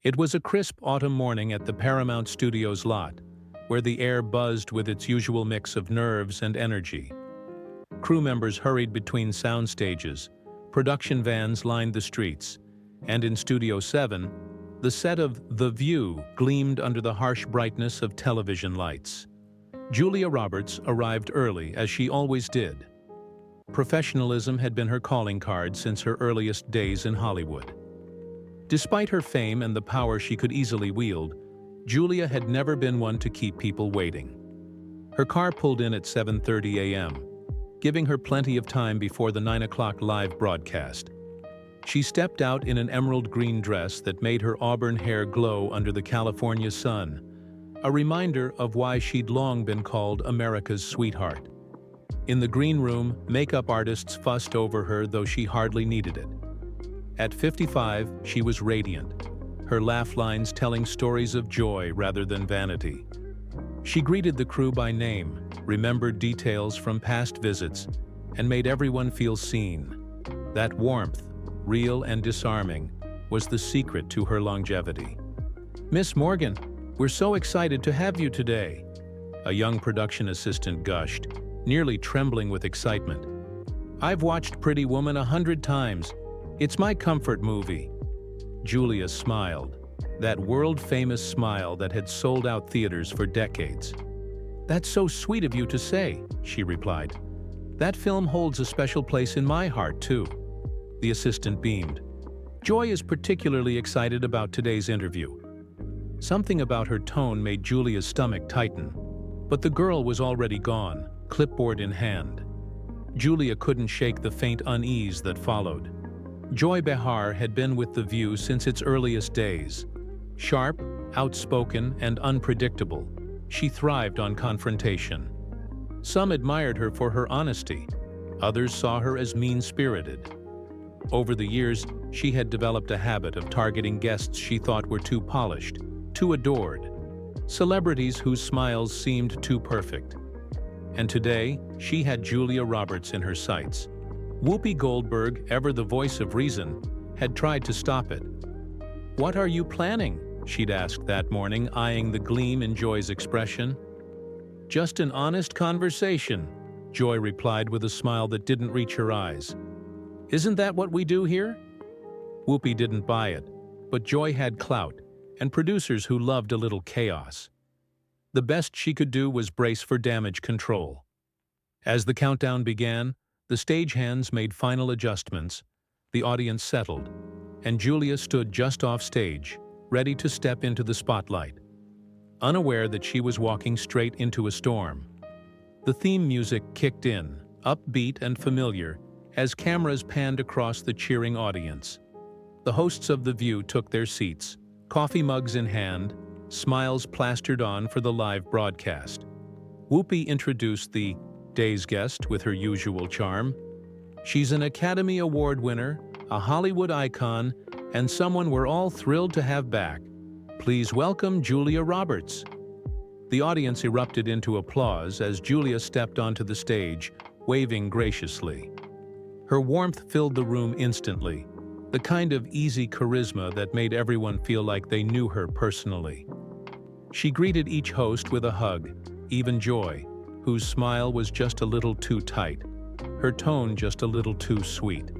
It was a crisp autumn morning at the Paramount Studios lot, where the air buzzed with its usual mix of nerves and energy. Crew members hurried between sound stages, production vans lined the streets, and in Studio 7, the set of The View gleamed under the harsh brightness of television lights. Julia Roberts arrived early, as she always did. Professionalism had been her calling card since her earliest days in Hollywood. Despite her fame and the power she could easily wield, Julia had never been one to keep people waiting. Her car pulled in at 7:30 a.m., giving her plenty of time before the 9 o'clock live broadcast. She stepped out in an emerald green dress that made her auburn hair glow under the California sun, a reminder of why she'd long been called America's sweetheart. In the green room, makeup artists fussed over her, though she hardly needed it. At 55, she was radiant, her laugh lines telling stories of joy rather than vanity. She greeted the crew by name, remembered details from past visits, and made everyone feel seen. That warmth, real and disarming, was the secret to her longevity. "Miss Morgan, we're so excited to have you today," a young production assistant gushed, nearly trembling with excitement. "I've watched Pretty Woman 100 times. It's my comfort movie." Julia smiled, that world-famous smile that had sold out theaters for decades. "That's so sweet of you to say," she replied. "That film holds a special place in my heart, too." The assistant beamed. Joy is particularly excited about today's interview. Something about her tone made Julia's stomach tighten, but the girl was already gone, clipboard in hand. Julia couldn't shake the faint unease that followed. Joy Behar had been with The View since its earliest days. Sharp, outspoken, and unpredictable, she thrived on confrontation. Some admired her for her honesty. Others saw her as mean-spirited. Over the years, she had developed a habit of targeting guests she thought were too polished, too adored, celebrities whose smiles seemed too perfect. And today, she had Julia Roberts in her sights. Whoopi Goldberg, ever the voice of reason, had tried to stop it. "What are you planning?" she'd asked that morning, eyeing the gleam in Joy's expression. "Just an honest conversation," Joy replied with a smile that didn't reach her eyes. "Isn't that what we do here?" Whoopi didn't buy it, but Joy had clout, and producers who loved a little chaos. The best she could do was brace for damage control. As the countdown began, the stagehands made final adjustments, the audience settled, and Julia stood just off stage, ready to step into the spotlight. Unaware that she was walking straight into a storm. The theme music kicked in, upbeat and familiar, as cameras panned across the cheering audience. The hosts of The View took their seats, coffee mugs in hand, smiles plastered on for the live broadcast. Whoopi introduced the day's guest with her usual charm. "She's an Academy Award winner, a Hollywood icon, and someone we're all thrilled to have back. Please welcome Julia Roberts." The audience erupted into applause as Julia stepped onto the stage, waving graciously. Her warmth filled the room instantly, the kind of easy charisma that made everyone feel like they knew her personally. She greeted each host with a hug, even Joy, whose smile was just a little too tight, her tone just a little too sweet.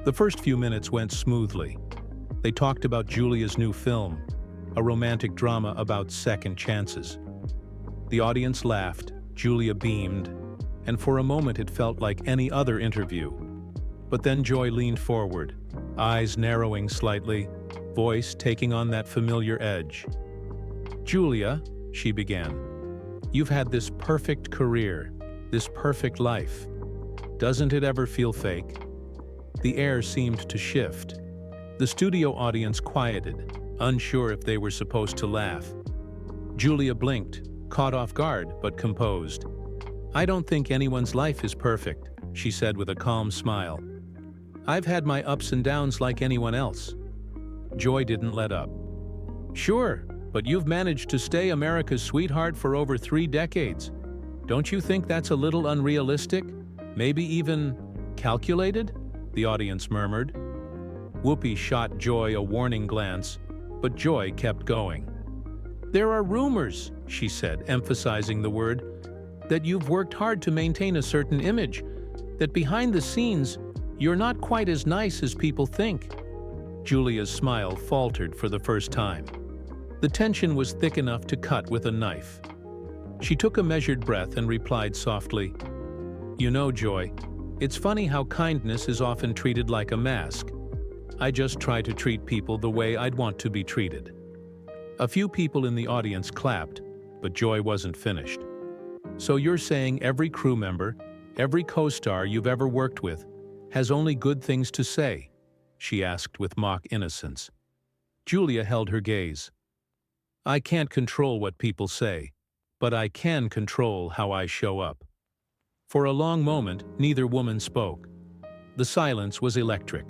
The first few minutes went smoothly. They talked about Julia's new film, a romantic drama about second chances. The audience laughed, Julia beamed, and for a moment it felt like any other interview. But then Joy leaned forward, eyes narrowing slightly, voice taking on that familiar edge. "Julia," she began, "you've had this perfect career, this perfect life. Doesn't it ever feel fake?" The air seemed to shift. The studio audience quieted, unsure if they were supposed to laugh. Julia blinked, caught off guard but composed. "I don't think anyone's life is perfect," she said with a calm smile. "I've had my ups and downs like anyone else." Joy didn't let up. "Sure, but you've managed to stay America's sweetheart for over 3 decades. Don't you think that's a little unrealistic? Maybe even calculated?" the audience murmured. Whoopi shot Joy a warning glance, but Joy kept going. "There are rumors," she said, emphasizing the word, "that you've worked hard to maintain a certain image, that behind the scenes, you're not quite as nice as people think." Julia's smile faltered for the first time. The tension was thick enough to cut with a knife. She took a measured breath and replied softly, "You know, Joy, it's funny how kindness is often treated like a mask. I just try to treat people the way I'd want to be treated." A few people in the audience clapped, but Joy wasn't finished. "So you're saying every crew member, every co-star you've ever worked with, has only good things to say?" she asked with mock innocence. Julia held her gaze. "I can't control what people say, but I can control how I show up." For a long moment, neither woman spoke. The silence was electric.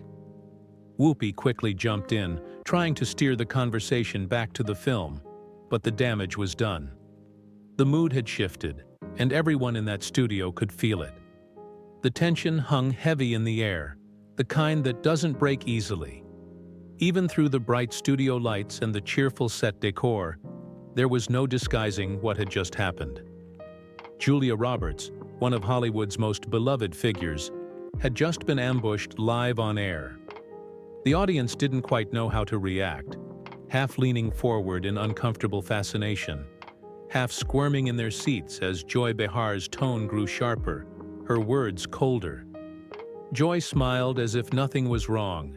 Whoopi quickly jumped in, trying to steer the conversation back to the film, but the damage was done. The mood had shifted, and everyone in that studio could feel it. The tension hung heavy in the air, the kind that doesn't break easily. Even through the bright studio lights and the cheerful set decor, there was no disguising what had just happened. Julia Roberts, one of Hollywood's most beloved figures, had just been ambushed live on air. The audience didn't quite know how to react, half leaning forward in uncomfortable fascination, half squirming in their seats as Joy Behar's tone grew sharper, her words colder. Joy smiled as if nothing was wrong,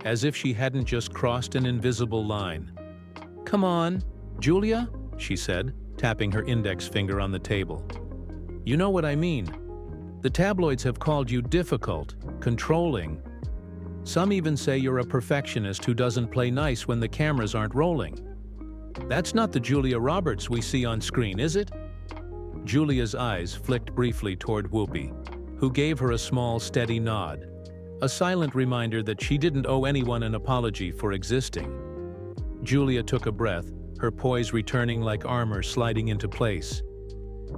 as if she hadn't just crossed an invisible line. "Come on, Julia," she said, tapping her index finger on the table. "You know what I mean. The tabloids have called you difficult, controlling. Some even say you're a perfectionist who doesn't play nice when the cameras aren't rolling. That's not the Julia Roberts we see on screen, is it?" Julia's eyes flicked briefly toward Whoopi, who gave her a small, steady nod, a silent reminder that she didn't owe anyone an apology for existing. Julia took a breath, her poise returning like armor sliding into place.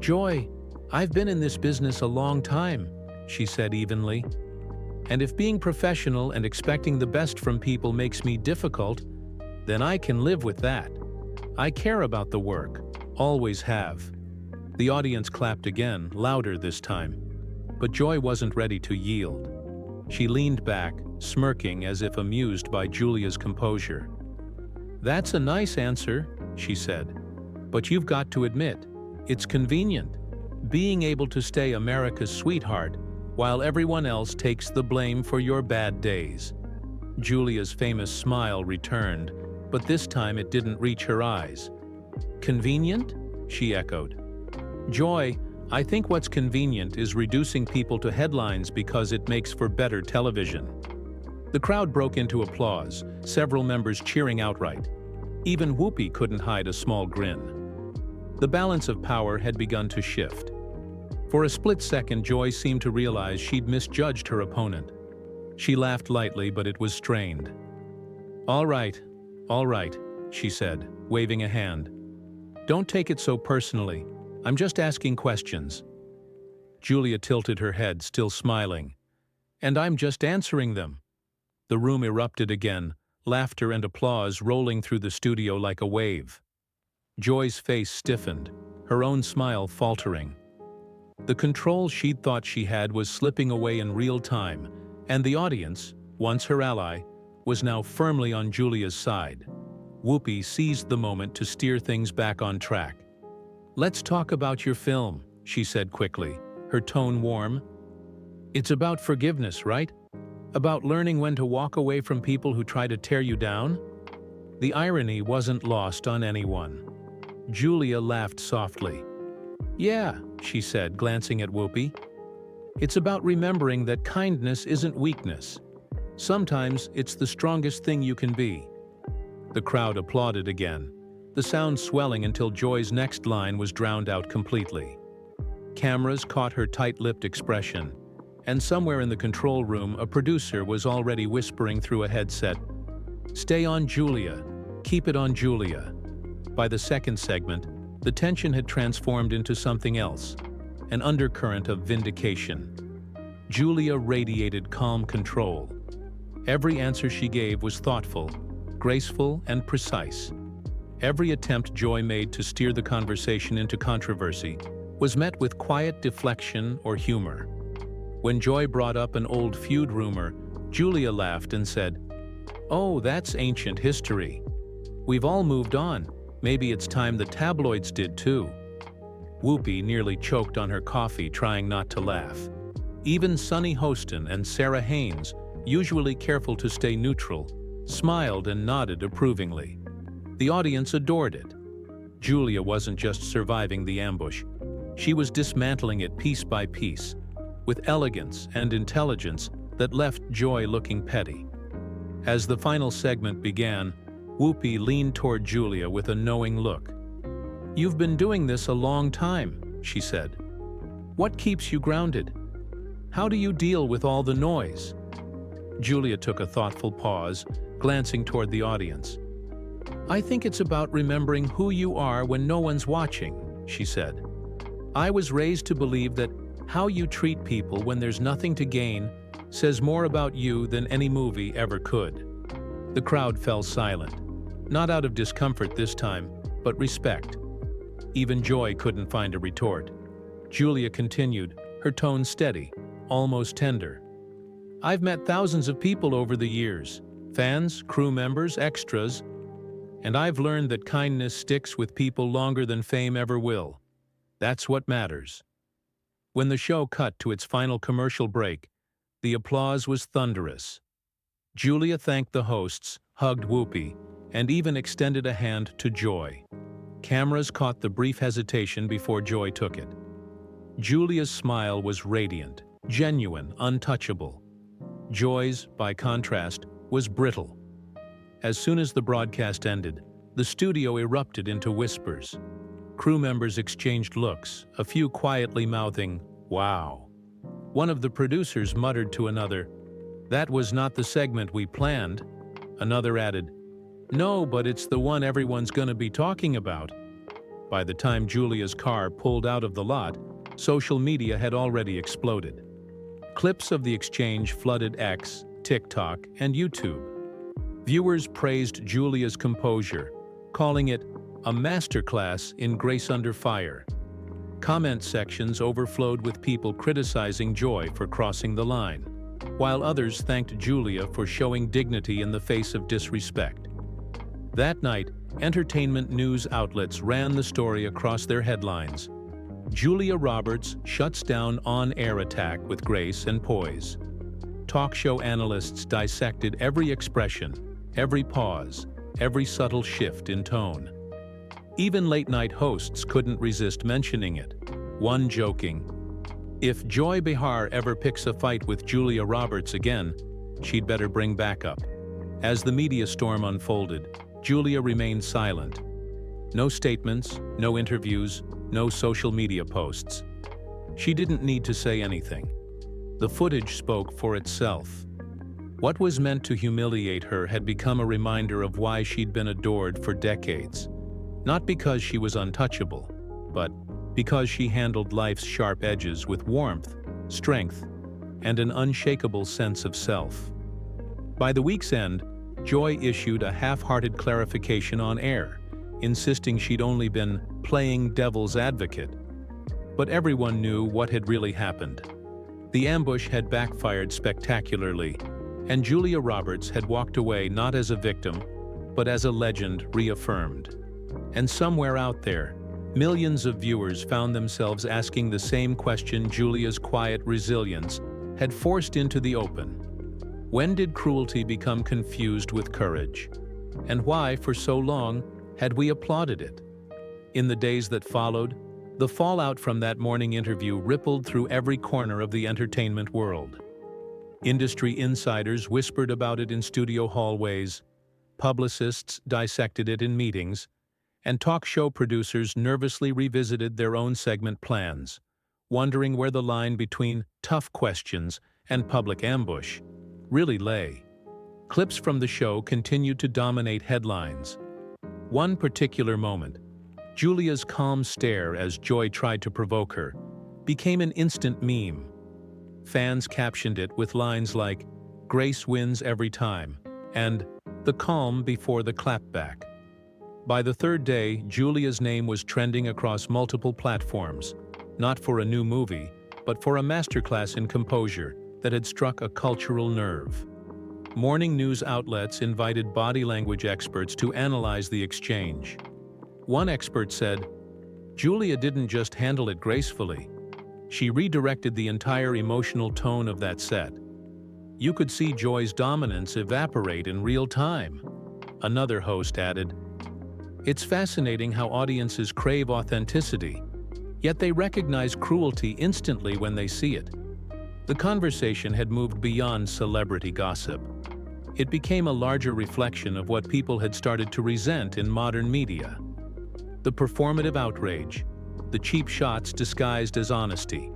"Joy, I've been in this business a long time," she said evenly. "And if being professional and expecting the best from people makes me difficult, then I can live with that. I care about the work, always have." The audience clapped again, louder this time. But Joy wasn't ready to yield. She leaned back, smirking as if amused by Julia's composure. "That's a nice answer," she said. "But you've got to admit, it's convenient, being able to stay America's sweetheart while everyone else takes the blame for your bad days." Julia's famous smile returned, but this time it didn't reach her eyes. "Convenient?" she echoed. "Joy, I think what's convenient is reducing people to headlines because it makes for better television." The crowd broke into applause, several members cheering outright. Even Whoopi couldn't hide a small grin. The balance of power had begun to shift. For a split second, Joy seemed to realize she'd misjudged her opponent. She laughed lightly, but it was strained. All right," she said, waving a hand. "Don't take it so personally. I'm just asking questions." Julia tilted her head, still smiling. "And I'm just answering them." The room erupted again, laughter and applause rolling through the studio like a wave. Joy's face stiffened, her own smile faltering. The control she'd thought she had was slipping away in real time, and the audience, once her ally, was now firmly on Julia's side. Whoopi seized the moment to steer things back on track. "Let's talk about your film," she said quickly, her tone warm. "It's about forgiveness, right? About learning when to walk away from people who try to tear you down?" The irony wasn't lost on anyone. Julia laughed softly. "Yeah," she said, glancing at Whoopi. "It's about remembering that kindness isn't weakness. Sometimes it's the strongest thing you can be." The crowd applauded again, the sound swelling until Joy's next line was drowned out completely. Cameras caught her tight-lipped expression, and somewhere in the control room a producer was already whispering through a headset, "Stay on, Julia. Keep it on, Julia." By the second segment, the tension had transformed into something else, an undercurrent of vindication. Julia radiated calm control. Every answer she gave was thoughtful, graceful and precise. Every attempt Joy made to steer the conversation into controversy was met with quiet deflection or humor. When Joy brought up an old feud rumor, Julia laughed and said, "Oh, that's ancient history. We've all moved on. Maybe it's time the tabloids did too." Whoopi nearly choked on her coffee trying not to laugh. Even Sunny Hostin and Sarah Haynes, usually careful to stay neutral, smiled and nodded approvingly. The audience adored it. Julia wasn't just surviving the ambush. She was dismantling it piece by piece, with elegance and intelligence that left Joy looking petty. As the final segment began, Whoopi leaned toward Julia with a knowing look. "You've been doing this a long time," she said. "What keeps you grounded? How do you deal with all the noise?" Julia took a thoughtful pause, glancing toward the audience. "I think it's about remembering who you are when no one's watching," she said. "I was raised to believe that how you treat people when there's nothing to gain says more about you than any movie ever could." The crowd fell silent, not out of discomfort this time, but respect. Even Joy couldn't find a retort. Julia continued, her tone steady, almost tender. "I've met thousands of people over the years, fans, crew members, extras, and I've learned that kindness sticks with people longer than fame ever will. That's what matters." When the show cut to its final commercial break, the applause was thunderous. Julia thanked the hosts, hugged Whoopi, and even extended a hand to Joy. Cameras caught the brief hesitation before Joy took it. Julia's smile was radiant, genuine, untouchable. Joy's, by contrast, was brittle. As soon as the broadcast ended, the studio erupted into whispers. Crew members exchanged looks, a few quietly mouthing, "Wow." One of the producers muttered to another, "That was not the segment we planned." Another added, "No, but it's the one everyone's gonna be talking about." By the time Julia's car pulled out of the lot, social media had already exploded. Clips of the exchange flooded X, TikTok, and YouTube. Viewers praised Julia's composure, calling it a masterclass in grace under fire. Comment sections overflowed with people criticizing Joy for crossing the line, while others thanked Julia for showing dignity in the face of disrespect. That night, entertainment news outlets ran the story across their headlines. Julia Roberts shuts down on-air attack with grace and poise. Talk show analysts dissected every expression, every pause, every subtle shift in tone. Even late-night hosts couldn't resist mentioning it, one joking, "If Joy Behar ever picks a fight with Julia Roberts again, she'd better bring backup." As the media storm unfolded, Julia remained silent. No statements, no interviews, no social media posts. She didn't need to say anything. The footage spoke for itself. What was meant to humiliate her had become a reminder of why she'd been adored for decades. Not because she was untouchable, but because she handled life's sharp edges with warmth, strength, and an unshakable sense of self. By the week's end, Joy issued a half-hearted clarification on air, insisting she'd only been playing devil's advocate. But everyone knew what had really happened. The ambush had backfired spectacularly, and Julia Roberts had walked away not as a victim, but as a legend reaffirmed. And somewhere out there, millions of viewers found themselves asking the same question Julia's quiet resilience had forced into the open. When did cruelty become confused with courage? And why, for so long, had we applauded it? In the days that followed, the fallout from that morning interview rippled through every corner of the entertainment world. Industry insiders whispered about it in studio hallways, publicists dissected it in meetings, and talk show producers nervously revisited their own segment plans, wondering where the line between tough questions and public ambush really lay. Clips from the show continued to dominate headlines. One particular moment, Julia's calm stare as Joy tried to provoke her, became an instant meme. Fans captioned it with lines like, "Grace wins every time," and The calm before the clapback. By the third day, Julia's name was trending across multiple platforms, not for a new movie, but for a masterclass in composure that had struck a cultural nerve. Morning news outlets invited body language experts to analyze the exchange. One expert said, "Julia didn't just handle it gracefully. She redirected the entire emotional tone of that set. You could see Joy's dominance evaporate in real time." Another host added, "It's fascinating how audiences crave authenticity, yet they recognize cruelty instantly when they see it." The conversation had moved beyond celebrity gossip. It became a larger reflection of what people had started to resent in modern media. The performative outrage, the cheap shots disguised as honesty,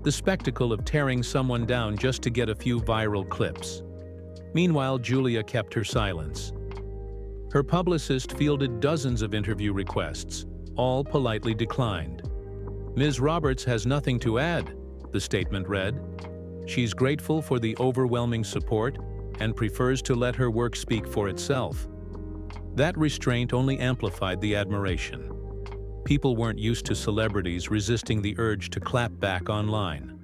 the spectacle of tearing someone down just to get a few viral clips. Meanwhile, Julia kept her silence. Her publicist fielded dozens of interview requests, all politely declined. "Ms. Roberts has nothing to add," the statement read. "She's grateful for the overwhelming support and prefers to let her work speak for itself." That restraint only amplified the admiration. People weren't used to celebrities resisting the urge to clap back online.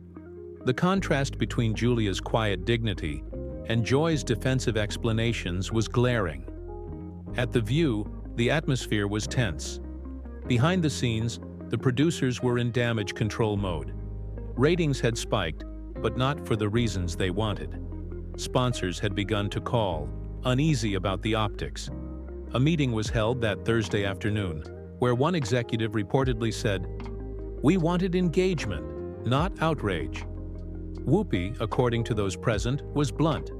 The contrast between Julia's quiet dignity and Joy's defensive explanations was glaring. At The View, the atmosphere was tense. Behind the scenes, the producers were in damage control mode. Ratings had spiked, but not for the reasons they wanted. Sponsors had begun to call, uneasy about the optics. A meeting was held that Thursday afternoon, where one executive reportedly said, "We wanted engagement, not outrage." Whoopi, according to those present, was blunt.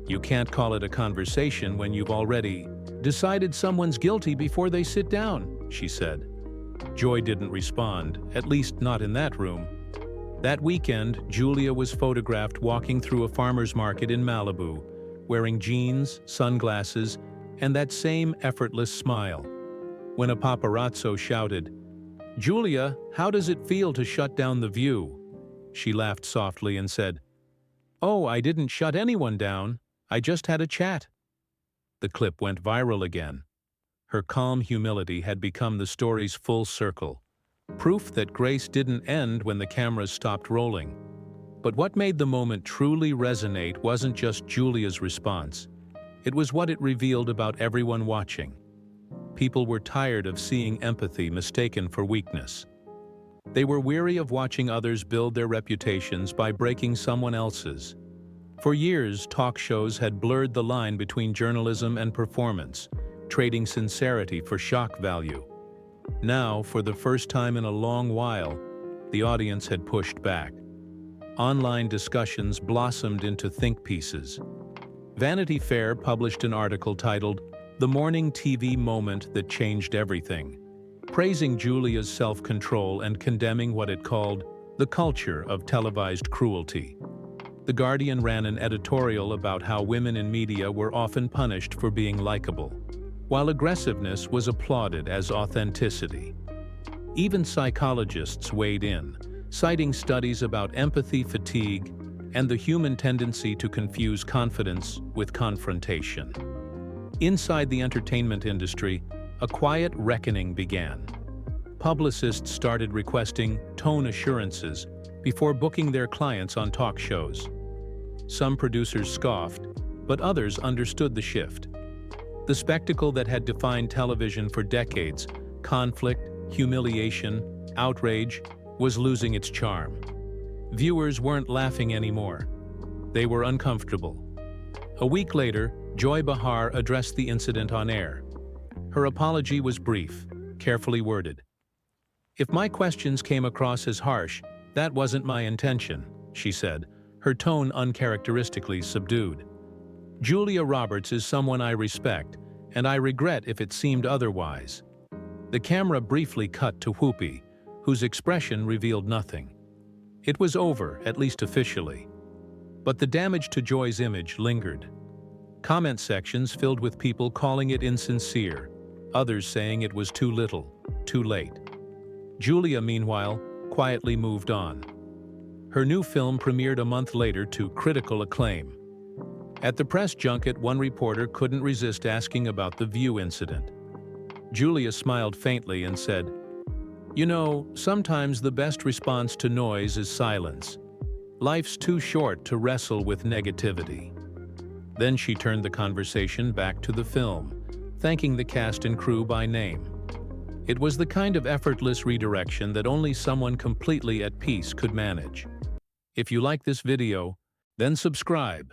"You can't call it a conversation when you've already decided someone's guilty before they sit down," she said. Joy didn't respond, at least not in that room. That weekend, Julia was photographed walking through a farmer's market in Malibu, wearing jeans, sunglasses, and that same effortless smile. When a paparazzo shouted, "Julia, how does it feel to shut down The View?" she laughed softly and said, "Oh, I didn't shut anyone down. I just had a chat." The clip went viral again. Her calm humility had become the story's full circle, proof that grace didn't end when the cameras stopped rolling. But what made the moment truly resonate wasn't just Julia's response. It was what it revealed about everyone watching. People were tired of seeing empathy mistaken for weakness. They were weary of watching others build their reputations by breaking someone else's. For years, talk shows had blurred the line between journalism and performance, trading sincerity for shock value. Now, for the first time in a long while, the audience had pushed back. Online discussions blossomed into think pieces. Vanity Fair published an article titled, "The Morning TV Moment That Changed Everything," praising Julia's self-control and condemning what it called the culture of televised cruelty. The Guardian ran an editorial about how women in media were often punished for being likable, while aggressiveness was applauded as authenticity. Even psychologists weighed in, citing studies about empathy fatigue and the human tendency to confuse confidence with confrontation. Inside the entertainment industry, a quiet reckoning began. Publicists started requesting tone assurances before booking their clients on talk shows. Some producers scoffed, but others understood the shift. The spectacle that had defined television for decades, conflict, humiliation, outrage, was losing its charm. Viewers weren't laughing anymore. They were uncomfortable. A week later, Joy Behar addressed the incident on air. Her apology was brief, carefully worded. "If my questions came across as harsh, that wasn't my intention," she said, her tone uncharacteristically subdued. "Julia Roberts is someone I respect, and I regret if it seemed otherwise." The camera briefly cut to Whoopi, whose expression revealed nothing. It was over, at least officially. But the damage to Joy's image lingered. Comment sections filled with people calling it insincere, others saying it was too little, too late. Julia, meanwhile, quietly moved on. Her new film premiered a month later to critical acclaim. At the press junket, one reporter couldn't resist asking about the view incident. Julia smiled faintly and said, "You know, sometimes the best response to noise is silence. Life's too short to wrestle with negativity." Then she turned the conversation back to the film, thanking the cast and crew by name. It was the kind of effortless redirection that only someone completely at peace could manage. If you like this video, then subscribe